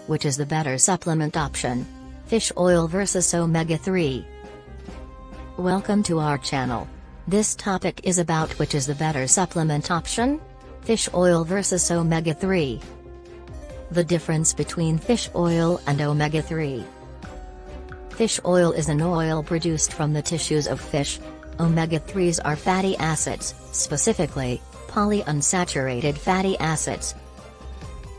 which is the better supplement option? Fish oil versus omega-3. Welcome to our channel. This topic is about which is the better supplement option? Fish oil versus omega-3. The difference between fish oil and omega-3. Fish oil is an oil produced from the tissues of fish. Omega-3s are fatty acids, specifically, polyunsaturated fatty acids.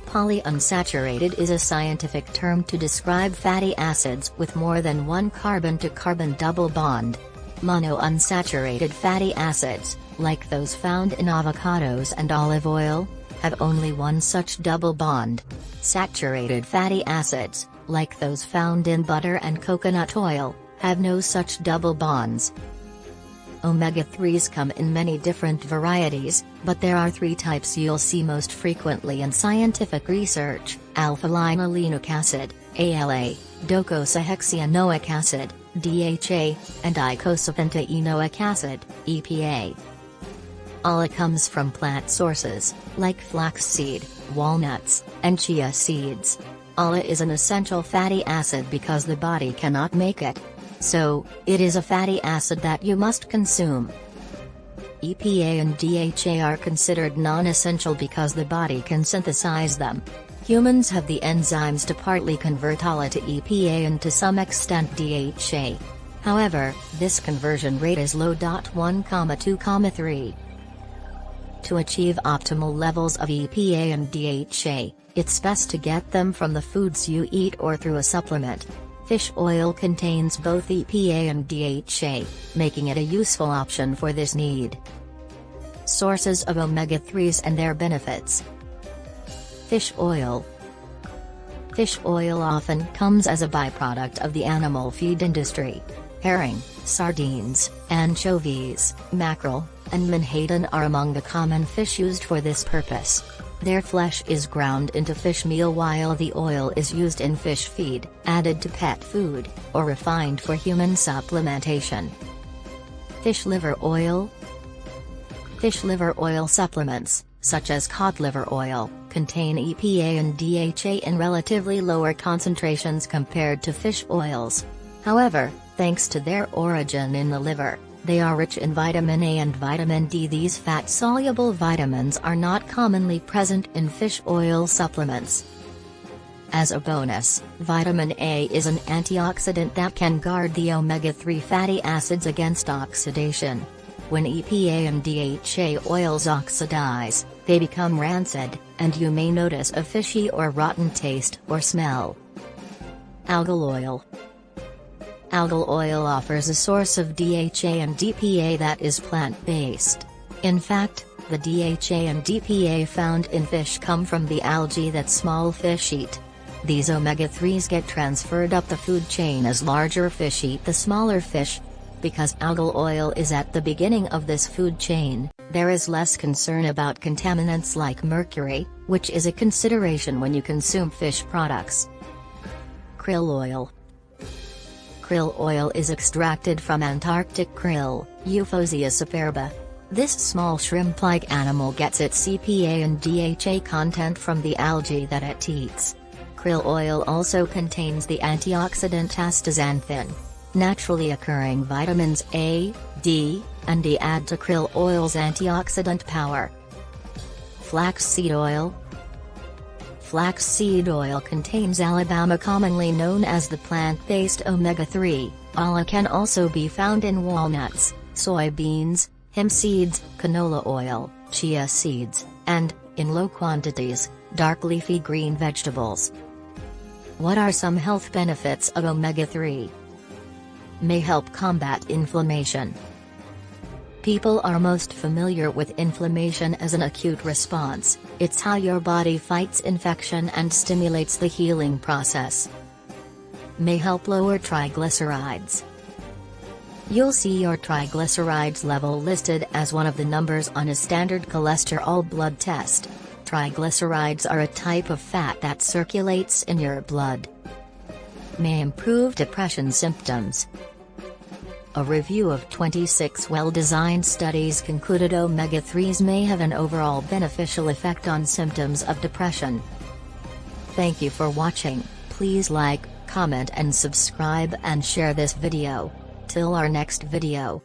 Polyunsaturated is a scientific term to describe fatty acids with more than one carbon-to-carbon double bond. Monounsaturated fatty acids, like those found in avocados and olive oil, have only one such double bond. Saturated fatty acids, like those found in butter and coconut oil, have no such double bonds. Omega-3s come in many different varieties, but there are three types you'll see most frequently in scientific research: alpha-linolenic acid, ALA, docosahexaenoic acid, DHA, and icosapentaenoic acid, EPA. ALA comes from plant sources, like flaxseed, walnuts, and chia seeds. ALA is an essential fatty acid because the body cannot make it. So, it is a fatty acid that you must consume. EPA and DHA are considered non-essential because the body can synthesize them. Humans have the enzymes to partly convert ALA to EPA and to some extent DHA. However, this conversion rate is low. 1, 2, 3. To achieve optimal levels of EPA and DHA, it's best to get them from the foods you eat or through a supplement. Fish oil contains both EPA and DHA, making it a useful option for this need. Sources of omega-3s and their benefits. Fish oil. Fish oil often comes as a byproduct of the animal feed industry. Herring, sardines, anchovies, mackerel, and menhaden are among the common fish used for this purpose. Their flesh is ground into fish meal while the oil is used in fish feed, added to pet food, or refined for human supplementation. Fish liver oil. Fish liver oil supplements, such as cod liver oil, contain EPA and DHA in relatively lower concentrations compared to fish oils. However, thanks to their origin in the liver, they are rich in vitamin A and vitamin D. These fat-soluble vitamins are not commonly present in fish oil supplements. As a bonus, vitamin A is an antioxidant that can guard the omega-3 fatty acids against oxidation. When EPA and DHA oils oxidize, they become rancid, and you may notice a fishy or rotten taste or smell. Algal oil. Algal oil offers a source of DHA and EPA that is plant-based. In fact, the DHA and EPA found in fish come from the algae that small fish eat. These omega-3s get transferred up the food chain as larger fish eat the smaller fish. Because algal oil is at the beginning of this food chain, there is less concern about contaminants like mercury, which is a consideration when you consume fish products. Krill oil. Krill oil is extracted from Antarctic krill, Euphausia superba. This small shrimp-like animal gets its EPA and DHA content from the algae that it eats. Krill oil also contains the antioxidant astaxanthin. Naturally occurring vitamins A, D, and E add to krill oil's antioxidant power. Flaxseed oil. Flaxseed oil contains Alabama, commonly known as the plant-based omega-3. ALA can also be found in walnuts, soybeans, hemp seeds, canola oil, chia seeds, and, in low quantities, dark leafy green vegetables. What are some health benefits of omega-3? May help combat inflammation. People are most familiar with inflammation as an acute response. It's how your body fights infection and stimulates the healing process. May help lower triglycerides. You'll see your triglycerides level listed as one of the numbers on a standard cholesterol blood test. Triglycerides are a type of fat that circulates in your blood. May improve depression symptoms. A review of 26 well-designed studies concluded omega-3s may have an overall beneficial effect on symptoms of depression. Thank you for watching. Please like, comment and subscribe and share this video. Till our next video.